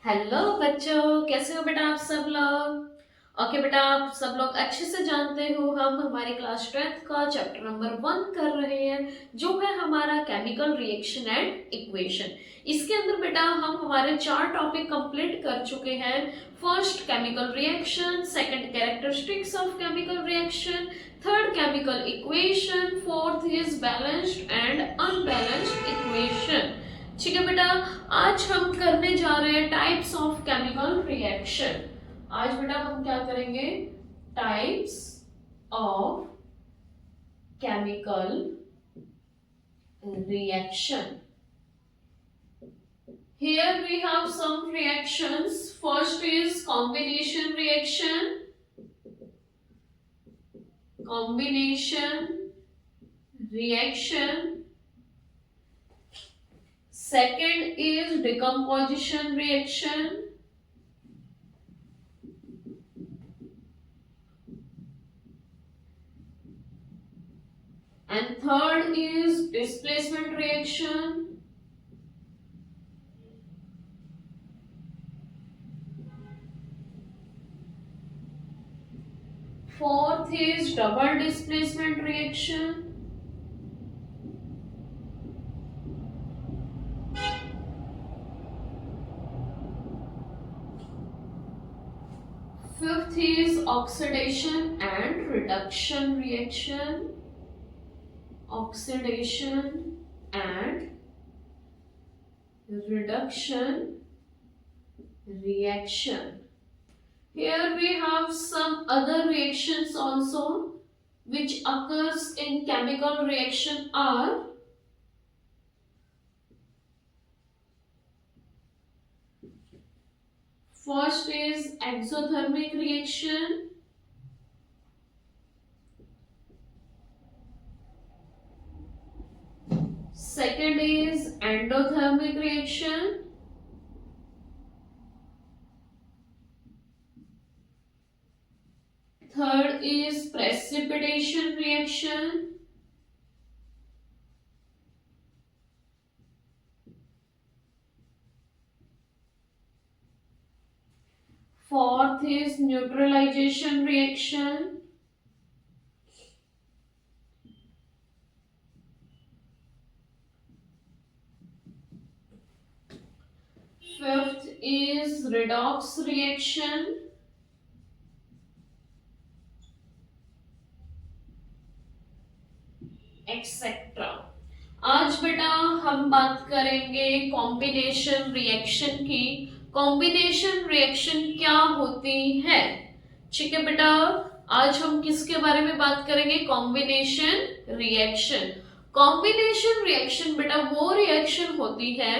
Hello बच्चों, कैसे हो बेटा आप सब लोग। ओके बेटा, आप सब लोग अच्छे से जानते हो हम हमारी क्लास 10th का चैप्टर नंबर 1 कर रहे हैं, जो है हमारा केमिकल रिएक्शन एंड इक्वेशन। इसके अंदर बेटा हम हमारे 4 टॉपिक कंप्लीट कर चुके हैं। First chemical reaction, second characteristics of chemical reaction, third chemical equation, fourth is balanced and unbalanced equation. ठीक है बेटा, आज हम करने जा रहे हैं टाइप्स ऑफ केमिकल रिएक्शन। आज बेटा हम क्या करेंगे? Types of chemical reaction. Here we have some reactions. First is combination reaction. Combination reaction. Second is decomposition reaction. And third is displacement reaction. Fourth is double displacement reaction. Fifth is oxidation and reduction reaction. Oxidation and reduction reaction. Here we have some other reactions also which occurs in chemical reaction are first is exothermic reaction. Second is endothermic reaction. Third is precipitation reaction. Fourth is neutralization reaction. Fifth is redox reaction. Etcetera. आज बेटा हम बात करेंगे combination reaction की। Combination reaction क्या होती है? ठीक है बेटा, आज हम किसके बारे में बात करेंगे? Combination reaction. कॉम्बिनेशन रिएक्शन बेटा वो रिएक्शन होती है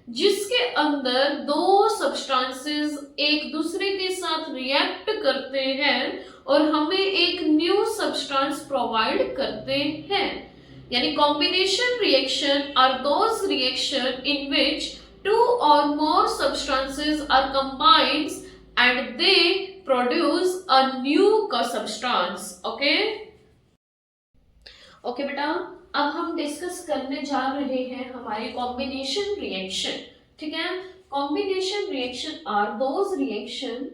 जिसके अंदर दो सब्सटेंसेस एक दूसरे के साथ रिएक्ट करते हैं और हमें एक न्यू सब्सटेंस प्रोवाइड करते हैं। यानी combination reaction are those reaction in which two or more substances are combined and they produce a new substance. Okay? Okay बेटा, अब हम डिस्कस करने जा रहे हैं हमारे कॉम्बिनेशन रिएक्शन। ठीक है, combination reaction are those reaction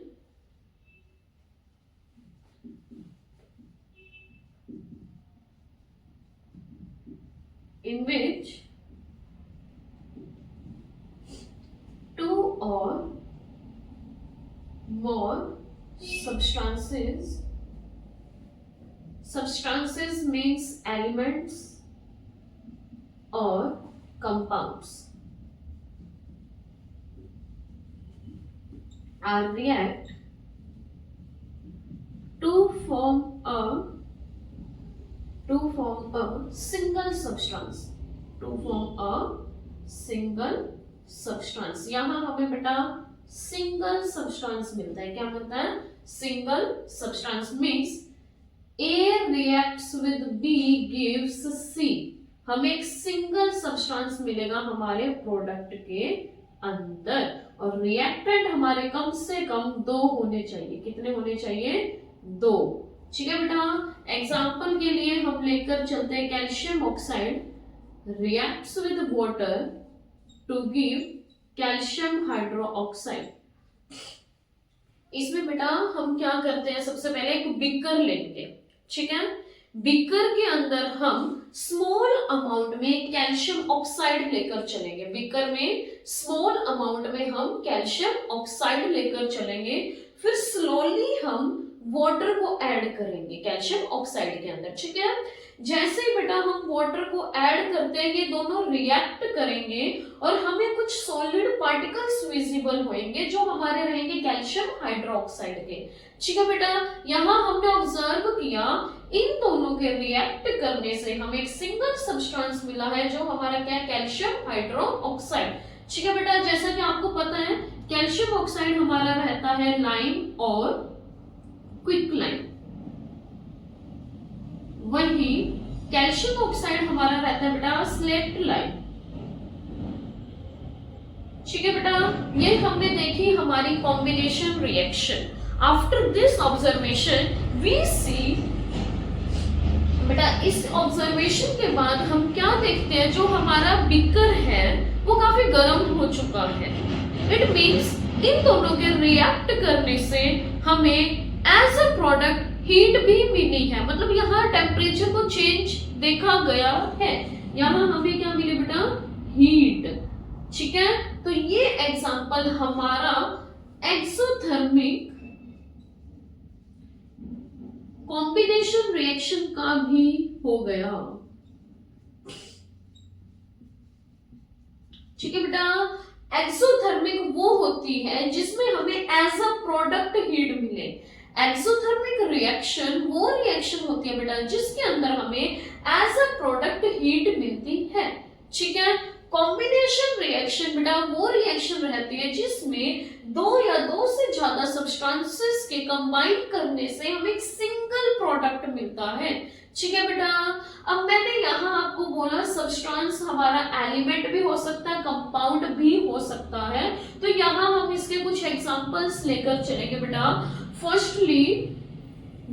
in which two or more substances means elements or compounds are react to form a single substance. यहां हमें बेटा सिंगल सब्सटेंस मिलता है। क्या मिलता है? Single substance means A reacts with B gives C। हमें एक सिंगल सब्सटेंस मिलेगा हमारे प्रोडक्ट के अंदर और रिएक्टेंट हमारे कम से कम 2 होने चाहिए। कितने होने चाहिए? 2। ठीक है बेटा, एग्जाम्पल के लिए हम लेकर चलते हैं calcium oxide reacts with water to give calcium hydroxide. इसमें बेटा हम क्या करते हैं, सबसे पहले एक बीकर लेंगे, ठीक है। बीकर के अंदर हम स्मॉल अमाउंट में कैल्शियम ऑक्साइड लेकर चलेंगे, बीकर में स्मॉल अमाउंट में हम कैल्शियम ऑक्साइड लेकर चलेंगे, फिर स्लोली हम वाटर को ऐड करेंगे कैल्शियम ऑक्साइड के अंदर, ठीक है। जैसे ही बेटा हम वाटर को ऐड करते हैं, ये दोनों रिएक्ट करेंगे और हमें कुछ सॉलिड पार्टिकल्स विजिबल होंगे जो हमारे रहेंगे कैल्शियम हाइड्रोक्साइड के, ठीक है बेटा। यहाँ हमने ऑब्जर्व किया इन दोनों के रिएक्ट करने से हमें एक सिंगल सब्सटेंस मिला है जो हमारा क्या है, कैल्शियम हाइड्रोक्साइड, ठीक है बेटा। जैसा कि आपको पता है कैल्शियम ऑक्साइड हमारा रहता है लाइम और क्विक लाइम, वही कैल्शियम ऑक्साइड हमारा रहता है बेटा स्लेक्ट लाइम, ठीक है बेटा। ये हमने देखी हमारी combination reaction. After this observation we see, बेटा इस ऑब्जर्वेशन के बाद हम क्या देखते हैं, जो हमारा बीकर है वो काफी गर्म हो चुका है। इट मींस इन दोनों के रिएक्ट करने से हमें एज अ प्रोडक्ट हीट भी मिली है, मतलब यहाँ टेम्परेचर को चेंज देखा गया है, यहाँ हमें क्या मिले बेटा, हीट, ठीक है। तो ये एग्जांपल हमारा एक्सोथर्मिक कॉम्बिनेशन रिएक्शन का भी हो गया, ठीक है बेटा। एक्सोथर्मिक वो होती है जिसमें हमें एज अ प्रोडक्ट हीट मिले। एक्सोथर्मिक रिएक्शन वो रिएक्शन होती है बेटा जिसके अंदर हमें एज अ प्रोडक्ट हीट मिलती है, ठीक है। कॉम्बिनेशन रिएक्शन बेटा वो रिएक्शन रहती है जिसमें दो या दो से ज्यादा सब्सटेंसेस के कंबाइन करने से हमें एक सिंगल प्रोडक्ट मिलता है, ठीक है बेटा। अब मैंने यहाँ आपको बोला सब्सटेंस हमारा एलिमेंट भी हो सकता है, कंपाउंड भी हो सकता है, तो यहाँ हम इसके कुछ एग्जांपल्स लेकर चलेंगे बेटा। Firstly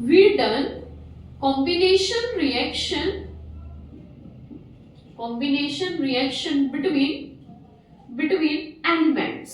we done combination reaction between elements,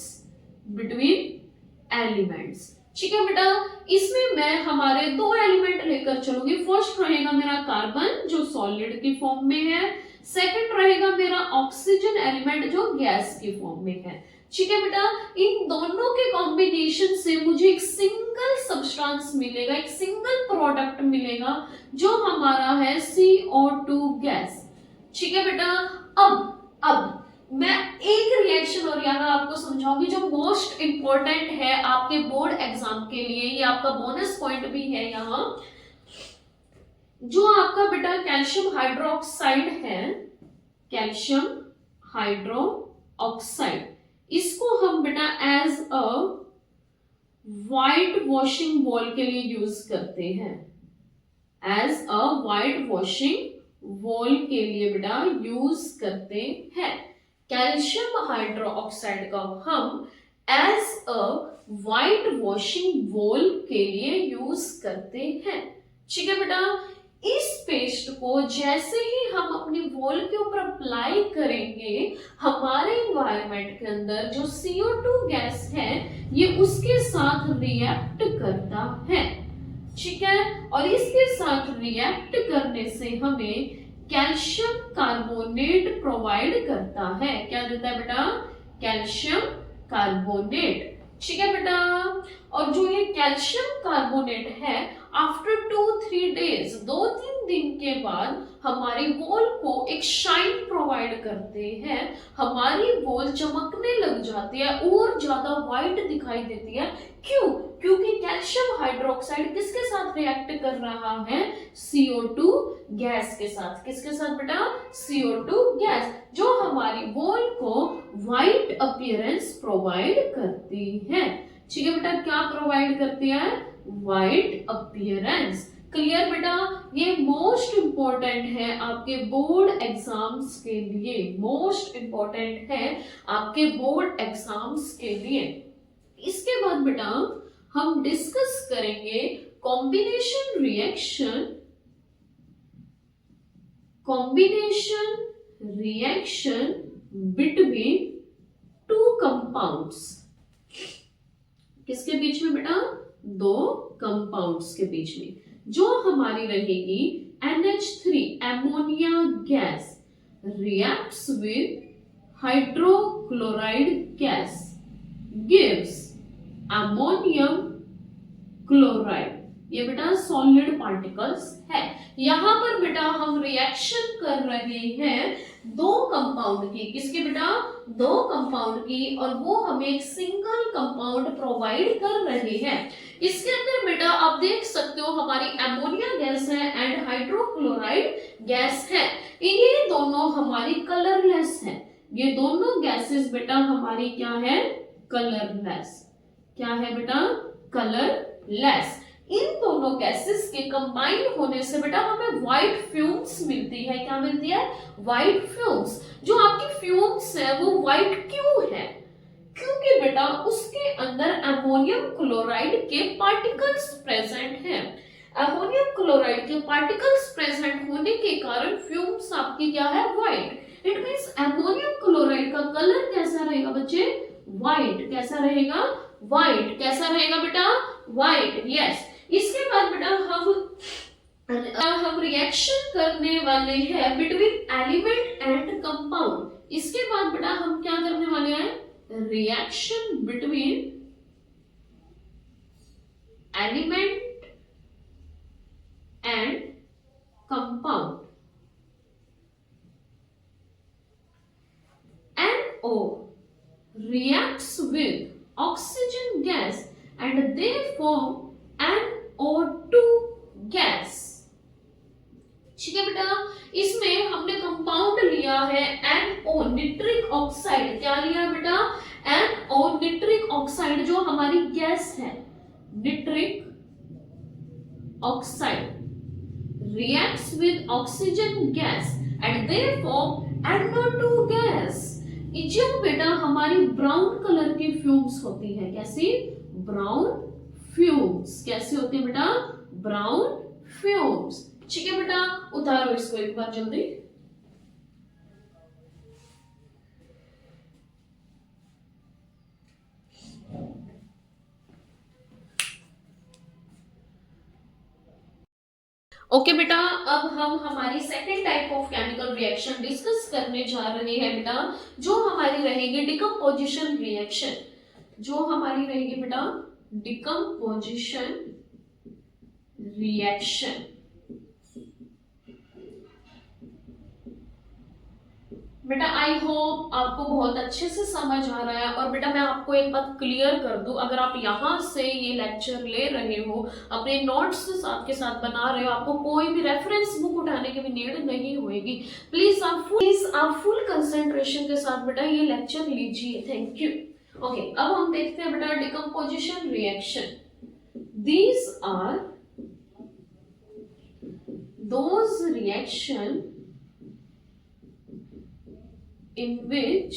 ठीक है बेटा। इसमें मैं हमारे दो एलिमेंट लेकर चलूंगी। फर्स्ट रहेगा मेरा कार्बन जो सॉलिड की फॉर्म में है, सेकंड रहेगा मेरा ऑक्सीजन एलिमेंट जो गैस की फॉर्म में है, ठीक है बेटा। इन दोनों के कॉम्बिनेशन से मुझे एक सिंगल सब्सटेंस मिलेगा, एक सिंगल प्रोडक्ट मिलेगा जो हमारा है CO2 गैस, ठीक है बेटा। अब मैं एक रिएक्शन और यहाँ आपको समझाऊंगी जो मोस्ट इंपॉर्टेंट है आपके बोर्ड एग्जाम के लिए, ये आपका बोनस पॉइंट भी है यहाँ। जो आपका बेटा कैल्शियम हाइड्रोक्साइड है, कैल्शियम हाइड्रोक्साइड, इसको हम बेटा as a white washing ball के लिए यूज करते हैं, as a white washing wall के लिए बेटा यूज करते हैं। कैल्शियम हाइड्रोक्साइड का हम as a white washing wall के लिए यूज करते हैं, ठीक है बेटा। इस पेस्ट को जैसे ही हम अपनी वॉल के ऊपर अप्लाई करेंगे, हमारे इन्वायरमेंट के अंदर जो CO2 गैस है ये उसके साथ रिएक्ट करता है, ठीक है। और इसके साथ रिएक्ट करने से हमें कैल्शियम कार्बोनेट प्रोवाइड करता है। क्या देता है बेटा, कैल्शियम कार्बोनेट, ठीक है बेटा। और जो ये कैल्शियम कार्बोनेट है आफ्टर 2-3 डेज, 2-3 दिन के बाद हमारी वॉल को एक शाइन प्रोवाइड करते हैं, हमारी वॉल चमकने लग जाती है और ज्यादा व्हाइट दिखाई देती है। क्यों? क्योंकि कैल्शियम हाइड्रोक्साइड किसके साथ रिएक्ट कर रहा है, CO2 गैस के साथ। किसके साथ बेटा, CO2 गैस, जो हमारी वॉल को व्हाइट अपीयरेंस प्रोवाइड करती है, ठीक है बेटा। क्या प्रोवाइड करती है, व्हाइट अपीयरेंस। क्लियर बेटा, ये मोस्ट इंपॉर्टेंट है आपके बोर्ड एग्जाम्स के लिए, मोस्ट इंपॉर्टेंट है आपके बोर्ड एग्जाम्स के लिए। इसके बाद बेटा हम डिस्कस करेंगे combination reaction between two compounds. किसके बीच में बेटा? दो कंपाउंड्स के बीच में। जो हमारी रहेगी NH3 ammonia gas reacts with hydrochloride gas gives ammonium chloride। ये बेटा सॉलिड पार्टिकल्स है। यहां पर बेटा हम रिएक्शन कर रहे हैं दो कंपाउंड की। किसके बेटा? दो कंपाउंड की, और वो हमें एक सिंगल कंपाउंड प्रोवाइड कर रहे हैं। इसके अंदर बेटा आप देख सकते हो हमारी अमोनिया गैस है एंड हाइड्रोक्लोराइड गैस है। ये दोनों हमारी कलरलेस है। ये दोनों गैसेस बेटा हमारी क्या है? कलरलेस। क्या है बेटा? कलरलेस। इन दोनों गैसेस के कंबाइन होने से बेटा हमें व्हाइट फ्यूम्स मिलती है। क्या मिलती है? White fumes. जो आपकी फ्यूम्स है वो व्हाइट क्यों है? क्योंकि बेटा उसके अंदर अमोनियम क्लोराइड के पार्टिकल्स प्रेजेंट हैं। अमोनियम क्लोराइड के पार्टिकल्स प्रेजेंट होने के कारण फ्यूम्स आपकी क्या है? White. It means ammonium chloride का कलर कैसा रहेगा बच्चे? व्हाइट। कैसा रहेगा? व्हाइट। कैसा रहेगा बेटा? व्हाइट। यस। इसके बाद बेटा हम रिएक्शन करने वाले हैं बिटवीन एलिमेंट एंड कंपाउंड। इसके बाद बेटा हम क्या करने वाले हैं? Reaction between element and compound. NO reacts with oxygen gas and they form NO2 gas. ठीक है बेटा, इसमें हमने कंपाउंड लिया है NO निट्रिक ऑक्साइड। क्या लिया है बेटा? NO निट्रिक ऑक्साइड, जो हमारी गैस है nitric oxide reacts with oxygen gas and they form NO2 gas. जो बेटा हमारी ब्राउन कलर की फ्यूम्स होती है। कैसी? Brown fumes. कैसे होती है बेटा? Brown fumes. ठीक है बेटा, उतारो इसको एक बार जल्दी। ओके बेटा, अब हम हमारी second type of chemical reaction discuss करने जा रहे हैं बेटा, जो हमारी रहेगी डिकम्पोजिशन रिएक्शन। जो हमारी रहेगी बेटा डिकम्पोजिशन रिएक्शन। बेटा आई होप आपको बहुत अच्छे से समझ आ रहा है। और बेटा मैं आपको एक बात क्लियर कर दूं, अगर आप यहाँ से ये लेक्चर ले रहे हो, अपने नोट्स के साथ बना रहे हो, आपको कोई भी रेफरेंस बुक उठाने की भी नीड नहीं होगी। प्लीज आप फुल कंसंट्रेशन के साथ बेटा ये लेक्चर लीजिए। Thank you. ओके, अब हम देखते हैं बेटा decomposition reaction. These are those reaction in which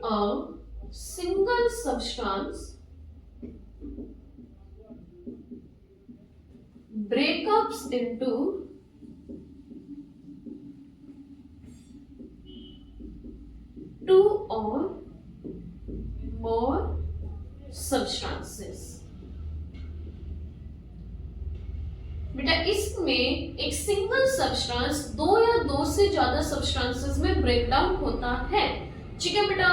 a single substance breaks into two or more substances। बेटा इसमें एक सिंगल सब्सटेंस दो या दो से ज्यादा सब्सटेंसेस में ब्रेक डाउन होता है। ठीक है बेटा,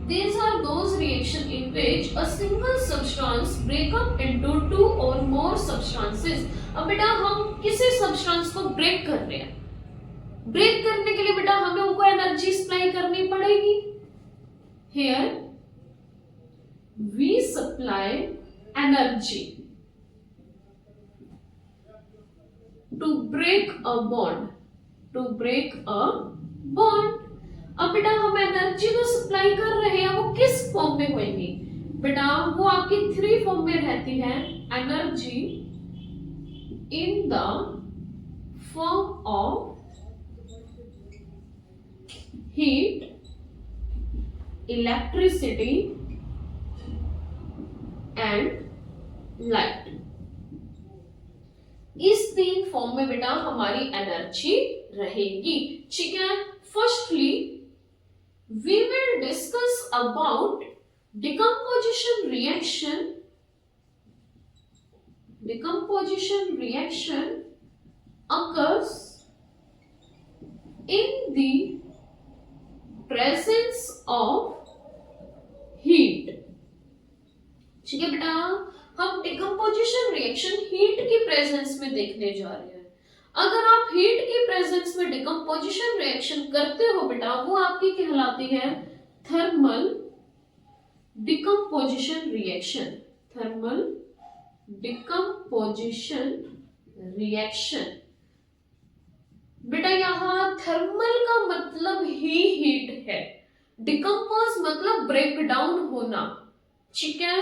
these are those reaction in which a single substance break up into two or more substances। अब बेटा हम किसी सब्सटेंस को ब्रेक कर रहे हैं, ब्रेक करने के लिए बेटा हमें उनको एनर्जी सप्लाई करनी पड़ेगी। Here we supply energy to break a bond, to break a bond। अब बेटा हम एनर्जी तो सप्लाई कर रहे हैं, वो किस फॉर्म में होगी बेटा? वो आपकी थ्री फॉर्म में रहती है। Energy in the form of heat, electricity and light. इस तीन फॉर्म में बेटा हमारी एनर्जी रहेगी। ठीक है, firstly we will discuss about decomposition reaction occurs in the presence of heat। ठीक है बेटा, हम डिकम्पोजिशन रिएक्शन हीट की प्रेजेंस में देखने जा रहे हैं। अगर आप हीट की प्रेजेंस में डिकम्पोजिशन रिएक्शन करते हो बेटा, वो आपकी कहलाती है thermal decomposition reaction. Thermal decomposition reaction बेटा, यहां थर्मल का मतलब ही हीट है, डिकम्पोज मतलब ब्रेक डाउन होना। ठीक है,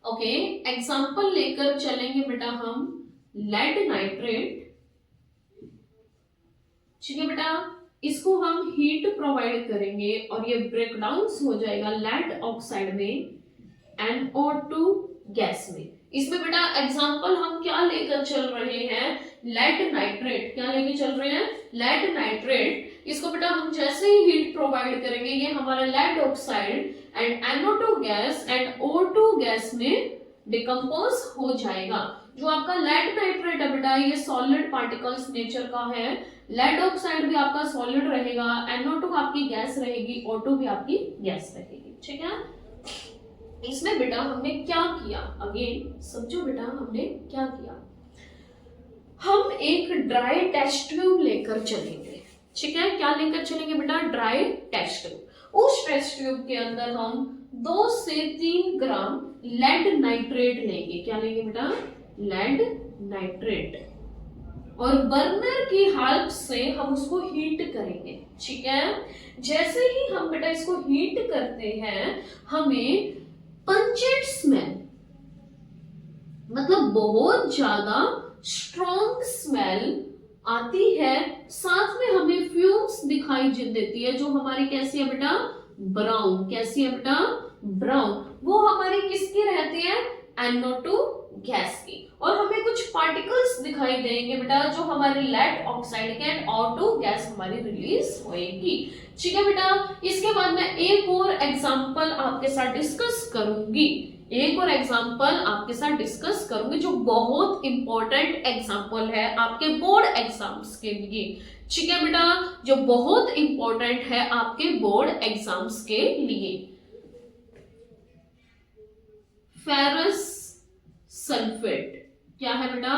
ओके, एग्जांपल लेकर चलेंगे बेटा हम लेड नाइट्रेट। ठीक है बेटा, इसको हम हीट प्रोवाइड करेंगे और ये ब्रेक डाउन हो जाएगा लेड ऑक्साइड में NO2 गैस में। इसमें बेटा एग्जांपल हम क्या लेकर चल रहे हैं, लेड नाइट्रेट। क्या लेके चल रहे हैं, लेड नाइट्रेट। इसको बेटा हम जैसे ही हीट प्रोवाइड करेंगे, ये हमारा lead oxide and NO2 gas and O2 gas में डिकम्पोज हो जाएगा। जो आपका लेड नाइट्रेट है बेटा, ये सॉलिड पार्टिकल्स नेचर का है। लेड ऑक्साइड भी आपका सॉलिड रहेगा, NO2 आपकी गैस रहेगी, O2 भी आपकी गैस रहेगी। ठीक है, इसमें बेटा हमने क्या किया, अगेन समझो बेटा हमने क्या किया। हम एक ड्राई टेस्ट ट्यूब लेकर चलेंगे। ठीक है, क्या लेकर चलेंगे बेटा, ड्राई टेस्ट ट्यूब। उस टेस्ट ट्यूब के अंदर हम 2 से 3 ग्राम लेड नाइट्रेट लेंगे। क्या लेंगे बेटा, लेड नाइट्रेट, और बर्नर की हेल्प से हम उसको हीट करेंगे। ठीक है, जैसे ही हम बेटा इसको हीट करते हैं, हमें पंचेंट स्मेल, मतलब बहुत ज्यादा स्ट्रॉन्ग स्मेल आती है। साथ में हमें फ्यूम्स दिखाई देती है, जो हमारी कैसी है बेटा, ब्राउन। कैसी है बेटा, ब्राउन। वो हमारी किसकी रहती है, NO2 गैस की। और हमें कुछ पार्टिकल्स दिखाई देंगे बेटा, जो हमारे लेड ऑक्साइड के एंड O2 गैस हमारी रिलीज होएगी। ठीक है बेटा, इसके बाद मैं एक और एग्जांपल आपके साथ डिस्कस करूंगी। जो बहुत इंपॉर्टेंट एग्जांपल है आपके बोर्ड एग्जाम्स के लिए। ठीक है बेटा, जो बहुत इंपॉर्टेंट है आपके बोर्ड एग्जाम्स के लिए। Ferrous sulphate. क्या है बेटा,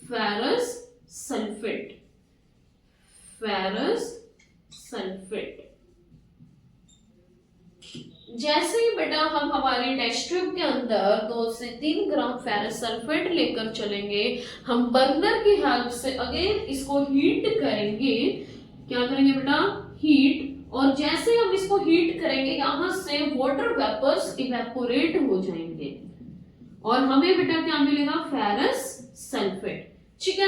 फेरस सल्फेट। Ferrous sulphate. जैसे ही बेटा हम हमारी टेस्ट ट्यूब के अंदर 2 से 3 ग्राम फेरस सल्फेट लेकर चलेंगे, हम बर्नर की हेल्प से अगेन इसको हीट करेंगे। क्या करेंगे बेटा, हीट। और जैसे हम इसको हीट करेंगे, यहां से वाटर वेपर्स इवेपोरेट हो जाएंगे और हमें बेटा क्या मिलेगा, फेरस सल्फेट। ठीक है,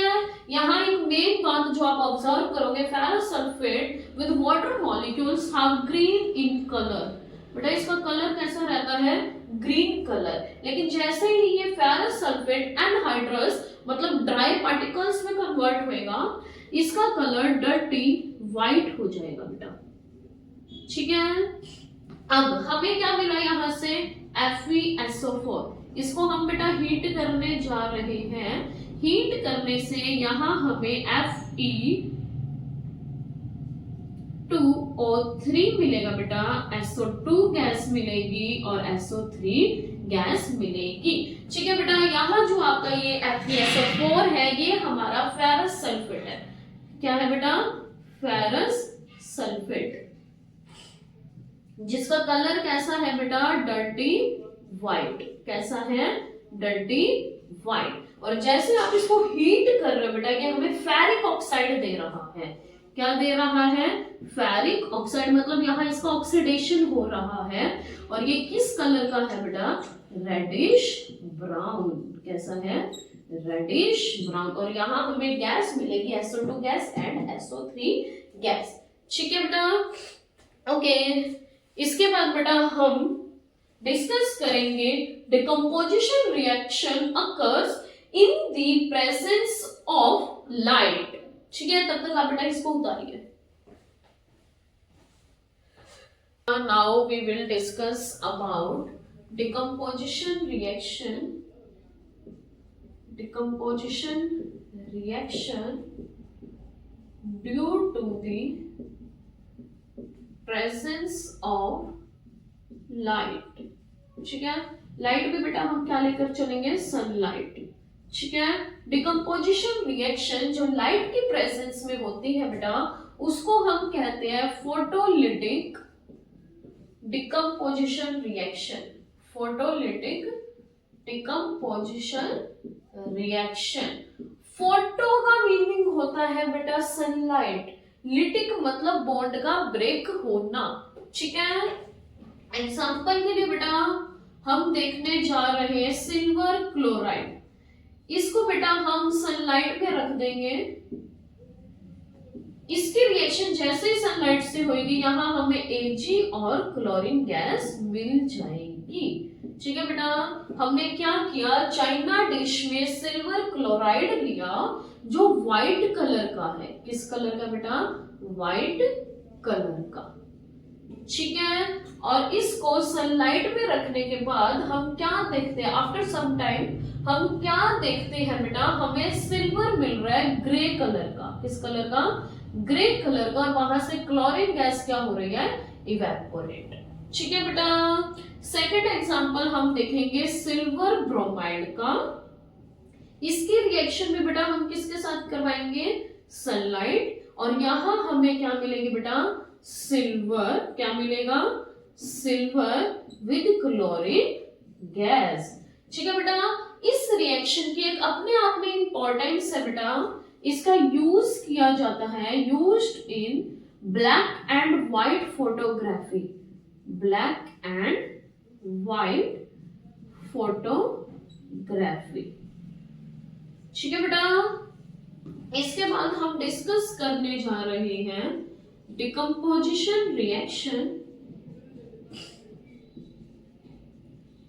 यहाँ एक मेन बात जो आप ऑब्जर्व करोगे, ferrous sulphate with water molecules have green in colour. बेटा इसका कलर कैसा रहता है, ग्रीन कलर। लेकिन जैसे ही ये फेरस सल्फेट एनहाइड्रस मतलब ड्राई पार्टिकल्स में कन्वर्ट होएगा, इसका कलर डर्टी व्हाइट हो जाएगा बेटा। ठीक है, अब हमें क्या मिला यहां से, FeSO4। इसको हम बेटा हीट करने जा रहे हैं। हीट करने से यहां हमें Fe2O3 मिलेगा बेटा, SO2 गैस मिलेगी और SO3 गैस मिलेगी। ठीक है बेटा, यहाँ जो आपका ये FeSO4 है, ये हमारा फेरस सल्फेट है। क्या है बेटा, फेरस सल्फेट, जिसका कलर कैसा है बेटा, डर्टी व्हाइट। कैसा है, डर्टी व्हाइट। और जैसे आप इसको हीट कर रहे हो बेटा, ये हमें फेरिक ऑक्साइड दे रहा है। क्या दे रहा है, फेरिक ऑक्साइड। मतलब यहाँ इसका ऑक्सीडेशन हो रहा है और ये किस कलर का है बेटा, रेडिश ब्राउन। कैसा है, रेडिश ब्राउन। और यहाँ हमें गैस मिलेगी, SO2 gas and SO3 gas. ठीक है बेटा, ओके। इसके बाद बेटा हम डिस्कस करेंगे decomposition reaction occurs in the presence of light. ठीक है, तब तक आप बेटा इसको उतारिए। now we will discuss about decomposition reaction due to the presence of light. ठीक है, लाइट भी बेटा हम क्या लेकर चलेंगे, सनलाइट. ठीक है, डिकम्पोजिशन रिएक्शन जो लाइट की प्रेजेंस में होती है बेटा उसको हम कहते हैं photolytic decomposition reaction. Photolytic decomposition reaction. Photo का मीनिंग होता है बेटा सनलाइट, लिटिक मतलब बॉन्ड का ब्रेक होना. ठीक है, एग्जांपल के लिए बेटा हम देखने जा रहे हैं सिल्वर क्लोराइड. इसको बेटा हम सनलाइट पे रख देंगे. इसकी रिएक्शन जैसे ही सनलाइट से होगी यहां हमें Ag और क्लोरीन गैस मिल जाएगी. ठीक है बेटा, हमने क्या किया, चाइना डिश में सिल्वर क्लोराइड लिया जो व्हाइट कलर का है. किस कलर का बेटा, व्हाइट कलर का. ठीक है, और इसको सनलाइट में रखने के बाद हम क्या देखते हैं, आफ्टर सम टाइम हम क्या देखते हैं बेटा, हमें सिल्वर मिल रहा है ग्रे कलर का. किस कलर का, ग्रे कलर का. और वहां से क्लोरीन गैस क्या हो रही है, इवेपोरेट. ठीक है बेटा, सेकंड एग्जांपल हम देखेंगे सिल्वर ब्रोमाइड का. इसकी रिएक्शन में बेटा हम किसके साथ करवाएंगे, सनलाइट. और यहां हमें क्या मिलेगी बेटा, सिल्वर. क्या मिलेगा, सिल्वर विद क्लोरीन गैस. ठीक है बेटा, इस रिएक्शन की एक अपने आप में इंपॉर्टेंस है बेटा. इसका यूज किया जाता है, used in black and white photography. Black and white photography. ठीक है बेटा, इसके बाद हम डिस्कस करने जा रहे हैं decomposition reaction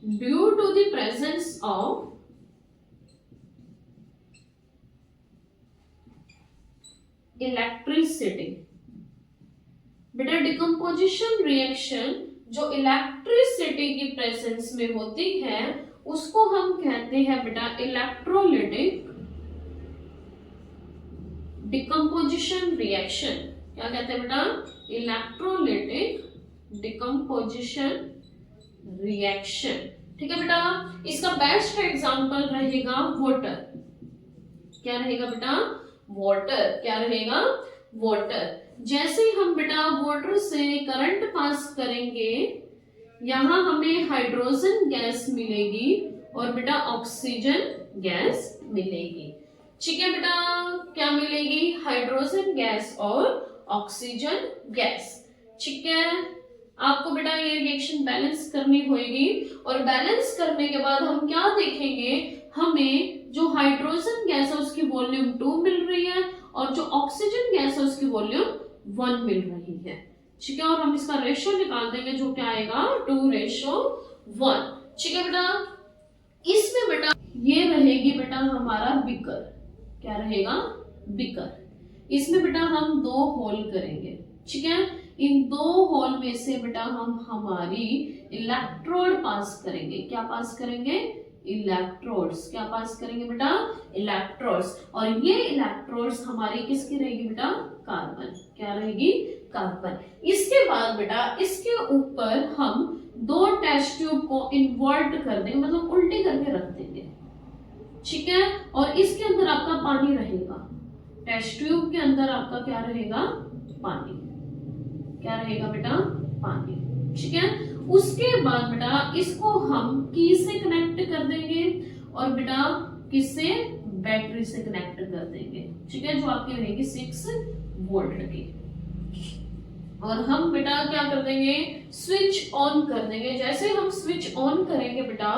due to the presence of electricity. बेटा डिकम्पोजिशन रिएक्शन जो इलेक्ट्रिसिटी की प्रेजेंस में होती है उसको हम कहते हैं बेटा इलेक्ट्रोलिटिक डिकम्पोजिशन रिएक्शन. क्या कहते हैं बेटा, इलेक्ट्रोलिटिक डिकम्पोजिशन रिएक्शन. ठीक है बेटा, इसका बेस्ट एग्जांपल रहेगा वाटर. क्या रहेगा बेटा, वाटर. क्या रहेगा, वाटर. जैसे ही हम बेटा वाटर से करंट पास करेंगे यहां हमें हाइड्रोजन गैस मिलेगी और बेटा ऑक्सीजन गैस मिलेगी. ठीक है बेटा, क्या मिलेगी, हाइड्रोजन गैस और ऑक्सीजन गैस. ठीक है, आपको बेटा ये रिएक्शन बैलेंस करनी होगी. और बैलेंस करने के बाद हम क्या देखेंगे, हमें जो हाइड्रोजन गैस है उसकी वॉल्यूम 2 मिल रही है और जो ऑक्सीजन गैस है उसकी वॉल्यूम 1 मिल रही है. ठीक है, और हम इसका रेशियो निकाल देंगे जो क्या आएगा, 2:1. ठीक है बेटा, इसमें बेटा ये रहेगी बेटा हमारा बिकर. क्या रहेगा, बिकर. इसमें बेटा हम 2 होल करेंगे. ठीक है, इन 2 होल में से बेटा हम हमारी इलेक्ट्रोड पास करेंगे. क्या पास करेंगे, इलेक्ट्रोड्स. क्या पास करेंगे बेटा, इलेक्ट्रोड्स. और ये इलेक्ट्रोड्स हमारी किसकी रहेगी बेटा, कार्बन. क्या रहेगी, कार्बन. इसके बाद बेटा इसके ऊपर हम 2 टेस्ट ट्यूब को इन्वर्ट कर देंगे, मतलब उल्टी करके रख देंगे. ठीक है, और इसके अंदर आपका पानी रहेगा. टेस्ट ट्यूब के अंदर आपका क्या रहेगा, पानी. क्या रहेगा बेटा, पानी. ठीक है, उसके बाद बेटा इसको हम की से कनेक्ट कर देंगे और बेटा किससे, बैटरी से कनेक्ट कर देंगे. ठीक है, जो आपकी रहेगी 6 वोल्ट की. और हम बेटा क्या कर देंगे, स्विच ऑन कर देंगे. जैसे हम स्विच ऑन करेंगे बेटा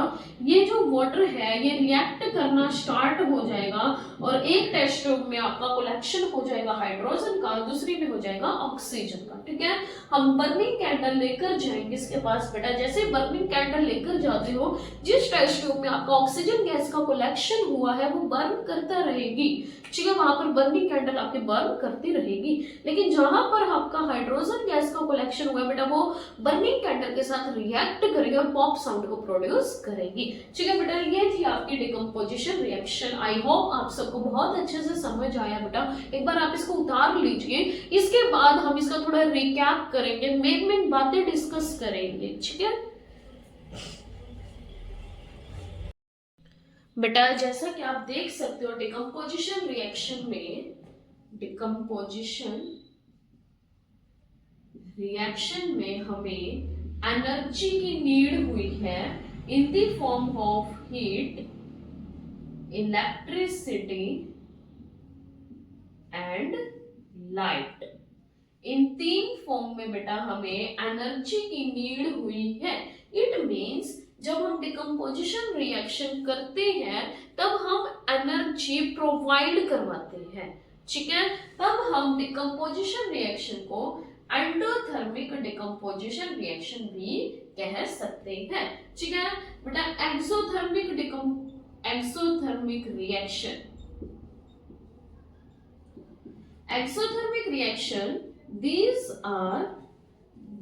ये जो वाटर है ये रिएक्ट करना स्टार्ट हो जाएगा और एक टेस्ट ट्यूब में आपका कलेक्शन हो जाएगा हाइड्रोजन का, दूसरी में हो जाएगा ऑक्सीजन का. ठीक है, हम बर्निंग कैंडल लेकर जाएंगे इसके पास बेटा. जैसे बर्निंग कैंडल लेकर जाते हो, जिस टेस्ट ट्यूब में आपका ऑक्सीजन गैस का कलेक्शन हुआ है वो बर्न करता रहेगी. ठीक है, वहां पर बर्निंग कैंडल आपके बर्न करती रहेगी. लेकिन जहां पर आपका हाइड्रोजन गैस का का कलेक्शन होगा बेटा वो बर्निंग कैंडल के साथ रिएक्ट करेगी और पॉप साउंड को प्रोड्यूस करेगी। ठीक है बेटा, ये थी आपकी डिकम्पोजिशन रिएक्शन। आई होप आप सबको बहुत अच्छे से समझ आया बेटा। एक बार आप इसको उतार लीजिए, इसके बाद हम इसका थोड़ा रिकैप करेंगे, मेन बातें डिस्कस करेंगे। ठीक है बेटा, जैसा कि आप देख सकते हो डिकम्पोजिशन रिएक्शन में हमें एनर्जी की नीड हुई है in the form of heat, electricity and light. इन तीन फॉर्म में बेटा हमें एनर्जी की नीड हुई है। इट मीन्स जब हम डिकम्पोजिशन रिएक्शन करते हैं तब हम एनर्जी प्रोवाइड करवाते हैं। ठीक है, तब हम डिकम्पोजिशन रिएक्शन को एंडोथर्मिक डिकम्पोजिशन रिएक्शन भी कह सकते हैं। ठीक है बेटा, exothermic reaction, these are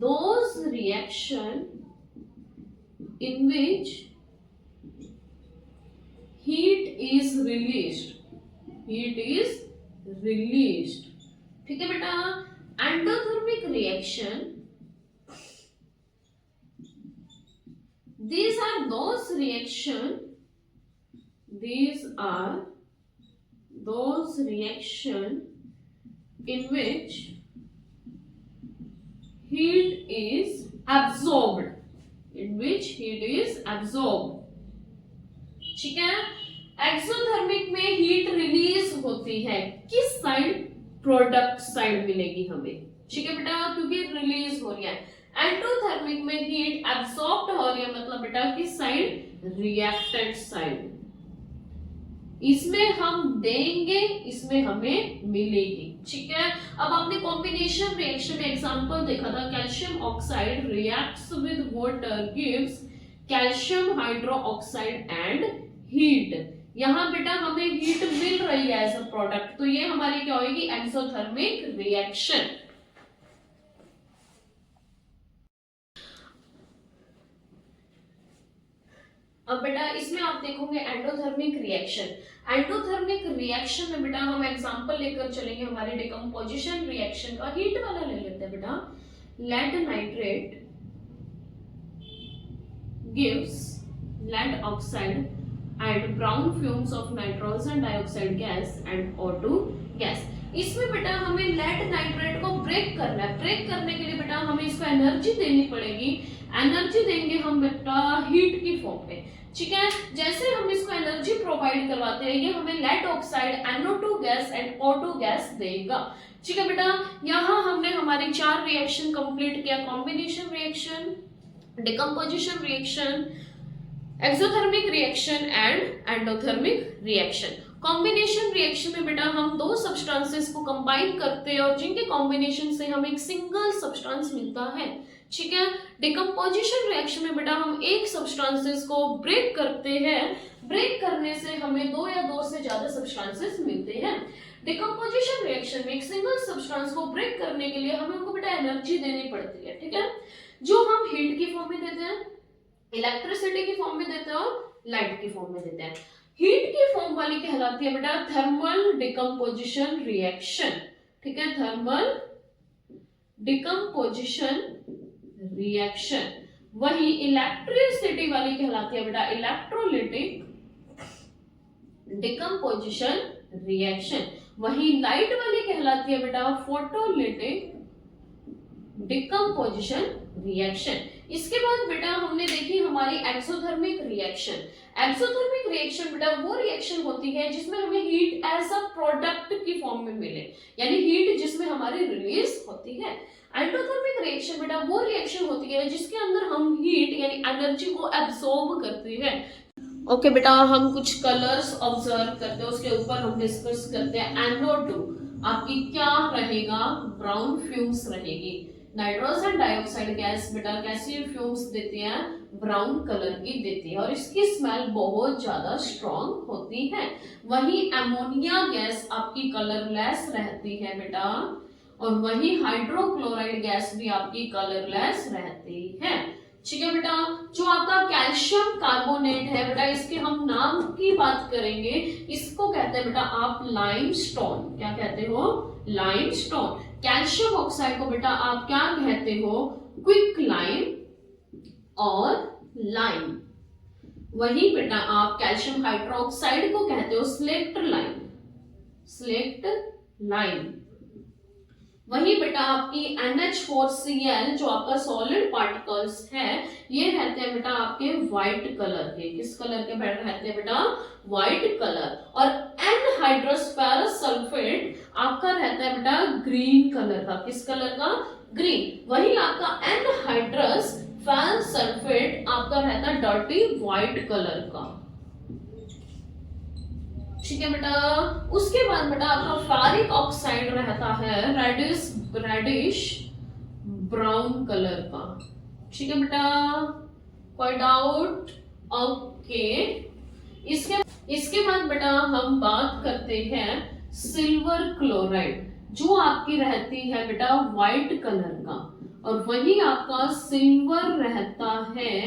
those reaction in which heat is released। ठीक है बेटा, endothermic reaction, these are those reaction in which heat is absorbed। ठीक है, एक्सोथर्मिक में हीट रिलीज होती है, किस साइड? प्रोडक्ट साइड मिलेगी हमें। ठीक है बेटा, क्योंकि रिलीज हो रही है। एंडोथर्मिक में हीट एब्सॉर्ब्ड हो रही है, मतलब बेटा किस साइड? Reactant side. इसमें हम देंगे, इसमें हमें मिलेगी। ठीक है, अब आपने कॉम्बिनेशन रिएक्शन में एग्जांपल देखा था, calcium oxide reacts with water gives calcium hydroxide and heat. यहाँ बेटा हमें हीट मिल रही है एज अ प्रोडक्ट, तो ये हमारी क्या होगी? Exothermic reaction. अब बेटा इसमें आप देखोगे एंडोथर्मिक रिएक्शन में बेटा हम एग्जांपल लेकर चलेंगे हमारे डिकम्पोजिशन रिएक्शन का। हीट वाला ले लेते हैं बेटा। Lead nitrate gives lead oxide and brown fumes of nitrogen dioxide gas and O2 gas. इसमें बेटा हमें लेड नाइट्रेट को ब्रेक करना है। ब्रेक करने के लिए बेटा हमें इसको एनर्जी देनी पड़ेगी। एनर्जी देंगे हम बेटा हीट की फॉर्म में। ठीक है, जैसे हम इसको एनर्जी प्रोवाइड करवाते हैं, ये हमें lead oxide, NO2 gas and O2 gas देगा। ठीक है बेटा, यहाँ हमने हमारी 4 रिएक्शन कंप्लीट किया। Combination reaction, decomposition reaction, exothermic reaction and endothermic reaction. Combination reaction में बेटा हम 2 सब्सटेंसेस को कंबाइन करते हैं और जिनके कॉम्बिनेशन से हमें एक सिंगल सब्सटेंस मिलता है। ठीक है, डिकम्पोजिशन रिएक्शन में बेटा हम एक सब्सटेंसेस को ब्रेक करते हैं। ब्रेक करने से हमें 2 या 2 से ज्यादा सब्सटेंसेस मिलते हैं। डिकम्पोजिशन रिएक्शन में एक सिंगल सब्सटेंस को ब्रेक करने के लिए हमें उनको बेटा एनर्जी देनी पड़ती है। ठीक है, जो हम हीट की फॉर्म में देते हैं, इलेक्ट्रिसिटी की फॉर्म में देते हैं और लाइट की फॉर्म में देते हैं। हीट की फॉर्म वाली कहलाती है बेटा थर्मल डिकम्पोजिशन रिएक्शन। ठीक है, थर्मल डिकम्पोजिशन रिएक्शन। वही इलेक्ट्रिसिटी वाली कहलाती है बेटा इलेक्ट्रोलिटिक डिकम्पोजिशन रिएक्शन। वही लाइट वाली कहलाती है बेटा फोटोलिटिक डिकम्पोजिशन रिएक्शन। इसके बाद बेटा हमने देखी हमारी एक्सोथर्मिक रिएक्शन। एक्सोथर्मिक रिएक्शन बेटा वो रिएक्शन होती है जिसमें हमें हीट एज अ प्रोडक्ट की फॉर्म में मिले, यानी हीट जिसमें हमारी रिलीज होती है। एंडोथर्मिक रिएक्शन बेटा वो रिएक्शन होती है जिसके अंदर हम हीट यानी एनर्जी को एब्सॉर्ब करते हैं। ओके बेटा, हम कुछ कलर्स ऑब्जर्व करते हैं, उसके ऊपर हम डिस्कस करते हैं। NO2 आपकी क्या रहेगा? ब्राउन फ्यूम्स रहेगी। नाइट्रोजन डाइऑक्साइड गैस बेटा कैसी फ्यूम्स देती है? ब्राउन कलर की देती है और इसकी स्मेल बहुत ज्यादा स्ट्रॉन्ग होती है। वही अमोनिया गैस आपकी कलरलेस रहती है बेटा और वही हाइड्रोक्लोराइड गैस भी आपकी कलरलेस रहती है। ठीक है बेटा, जो आपका कैल्शियम कार्बोनेट है बेटा, इसके हम नाम की बात करेंगे, इसको कहते हैं बेटा आप लाइमस्टोन। क्या कहते हो? लाइमस्टोन। कैल्शियम ऑक्साइड को बेटा आप क्या कहते हो? क्विक लाइम और लाइम। वही बेटा आप कैल्शियम हाइड्रोक्साइड को कहते हो स्लेक्ट लाइम, स्लेक्ट लाइम। वही बेटा आपकी NH4Cl जो आपका सॉलिड पार्टिकल्स है, ये रहते हैं बेटा आपके व्हाइट कलर के। किस कलर के रहते हैं बेटा? White colour. और एनहाइड्रस फेरस सल्फेट आपका रहता है बेटा ग्रीन कलर का। किस कलर का? ग्रीन। वही आपका एनहाइड्रस फेरस सल्फेट आपका रहता है डर्टी व्हाइट कलर का। ठीक है बेटा, उसके बाद बेटा आपका फेरिक ऑक्साइड रहता है रेडिश ब्राउन कलर का। ठीक है बेटा, कोई डाउट? ओके। इसके बाद बेटा हम बात करते हैं सिल्वर क्लोराइड, जो आपकी रहती है बेटा व्हाइट कलर का, और वही आपका सिल्वर रहता है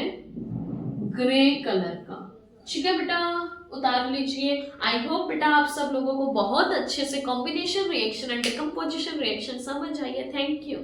ग्रे कलर का। ठीक है बेटा, उतार लीजिए। आई होप बेटा आप सब लोगों को बहुत अच्छे से combination reaction and decomposition reaction समझ आई है। Thank you.